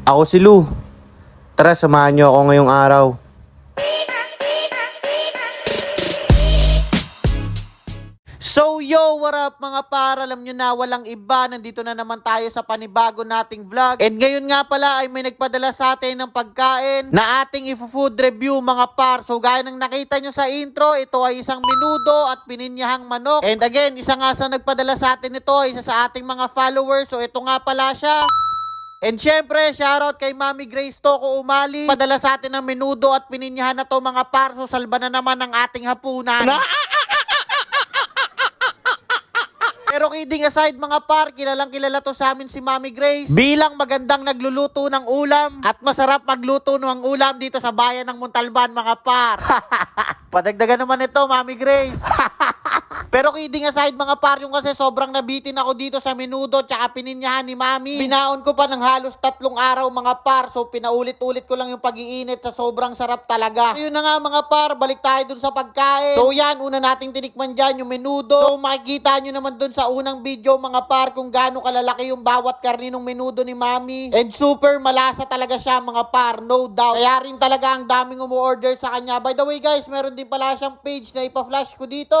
Ako si Lou. Tara, samahan niyo ako ngayong araw. So yo, what up mga par? Alam nyo na, walang iba. Nandito na naman tayo sa panibago nating vlog. And ngayon nga pala ay may nagpadala sa atin ng pagkain na ating i-food review mga par. So gaya ng nakita nyo sa intro, ito ay isang menudo at pininyahang manok. And again, isa nga sa nagpadala sa atin ito, isa sa ating mga followers. So ito nga pala siya. And syempre, shoutout kay Mami Grace Toko Umali. Padala sa atin ng menudo at pininyahan na to mga par. So salba na naman ang ating hapunan. Pero kidding aside mga par, kilalang kilala to sa amin si Mami Grace bilang magandang nagluluto ng ulam at masarap magluto ng ulam dito sa bayan ng Montalban mga par. Padagdagan naman ito Mami Grace. Pero kidding aside mga par, yung kasi sobrang nabitin ako dito sa menudo tsaka pininyahan ni Mami. Binaon ko pa ng halos 3 araw mga par, so pinaulit-ulit ko lang yung pag-iinit sa sobrang sarap talaga. So yun na nga mga par, balik tayo dun sa pagkain. So yan, una nating tinikman dyan yung menudo. So makikita nyo naman dun sa unang video mga par kung gaano kalalaki yung bawat karni ng menudo ni Mami. And super malasa talaga siya mga par, no doubt. Kaya rin talaga ang daming umu-order sa kanya. By the way guys, meron din pala siyang page na ipa-flash ko dito.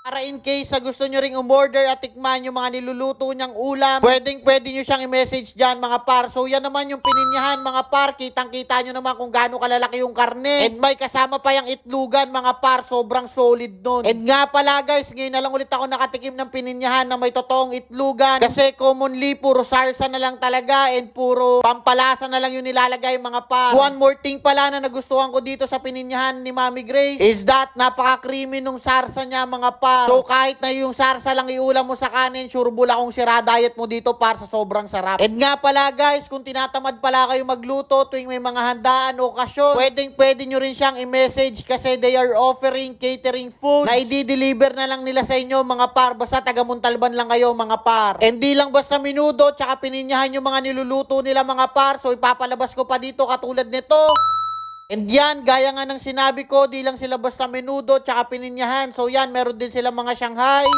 Para in case sa gusto nyo ring umorder at tikman yung mga niluluto niyang ulam, pwede nyo siyang i-message dyan mga par. So yan naman yung pininyahan mga par, kitang-kita nyo naman kung gaano kalalaki yung karne. And may kasama pa yung itlugan mga par, sobrang solid nun. And nga pala guys, ngayon na lang ulit ako nakatikim ng pininyahan na may totoong itlugan. Kasi commonly, puro sarsa na lang talaga and puro pampalasa na lang yung nilalagay mga par. One more thing pala na nagustuhan ko dito sa pininyahan ni Mami Grace is that napaka-creamy nung sarsa niya mga par. So kahit na yung sarsa lang iulam mo sa kanin, sure bula kung sira diet mo dito para sa sobrang sarap. And nga pala guys, kung tinatamad pala kayo magluto tuwing may mga handaan o okasyon, pwede nyo rin siyang i-message kasi they are offering catering food na i-deliver na lang nila sa inyo mga par. Basta taga Montalban lang kayo mga par. And di lang basta menudo, tsaka pininyahan yung mga niluluto nila mga par. So ipapalabas ko pa dito katulad nito. And yan, gaya nga ng sinabi ko, di lang sila basta menudo tsaka pininyahan. So yan, meron din sila mga Shanghai.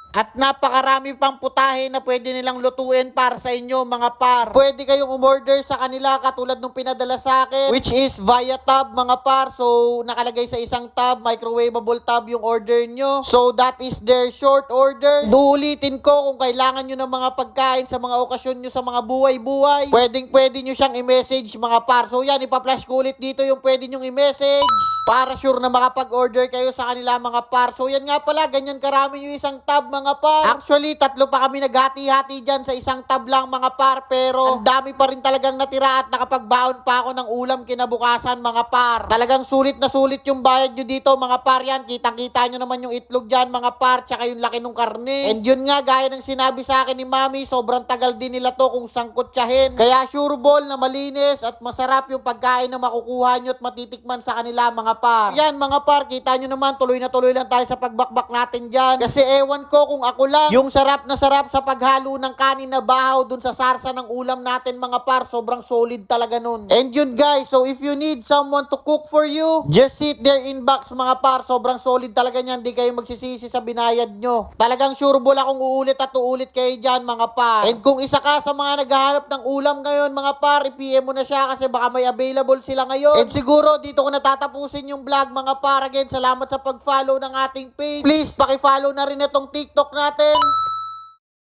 At napakarami pang putahe na pwede nilang lutuin para sa inyo mga par. Pwede kayong umorder sa kanila katulad nung pinadala sa akin, which is via tab mga par. So nakalagay sa isang tab, microwavable tab yung order nyo. So that is their short order. Uulitin ko kung kailangan nyo ng mga pagkain sa mga okasyon nyo sa mga buhay-buhay, pwede nyo siyang i-message mga par. So yan, ipa-flash ko ulit dito yung pwede nyong i-message para sure na makapag-order kayo sa kanila mga par. So yan nga pala, ganyan karami yung isang tab mga par. Actually, 3 pa kami naghati-hati dyan sa isang tab lang mga par. Pero ang dami pa rin talagang natira at nakapagbaon pa ako ng ulam kinabukasan mga par. Talagang sulit na sulit yung bayad nyo dito mga par yan. Kitang-kita nyo naman yung itlog dyan mga par, tsaka yung laki ng karne. And yun nga, gaya ng sinabi sa akin ni Mami, sobrang tagal din nila to kung sangkotsahin. Kaya sure ball na malinis at masarap yung pagkain na makukuha nyo at matitikman sa kanila mga par. Yan mga par, kita nyo naman, tuloy na tuloy lang tayo sa pagbakbak natin dyan. Kasi ewan ko kung ako lang, yung sarap na sarap sa paghalo ng kanin na bahaw dun sa sarsa ng ulam natin mga par, sobrang solid talaga nun. And yun guys, so if you need someone to cook for you, just sit there inbox mga par, sobrang solid talaga niyan, di kayo magsisisi sa binayad nyo. Talagang sure bula kung uulit at uulit kayo dyan mga par. And kung isa ka sa mga naghahanap ng ulam ngayon mga par, i-PM mo na siya kasi baka may available sila ngayon. And siguro dito ko natatapusin yung vlog mga par. Again, salamat sa pag-follow ng ating page. Please, paki-follow na rin itong TikTok natin.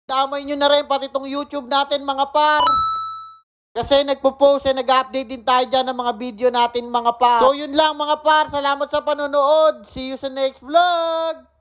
Damay nyo na rin pati itong YouTube natin mga par. Kasi nagpo-post and nag-update din tayo dyan ng mga video natin mga par. So yun lang mga par. Salamat sa panonood. See you sa next vlog.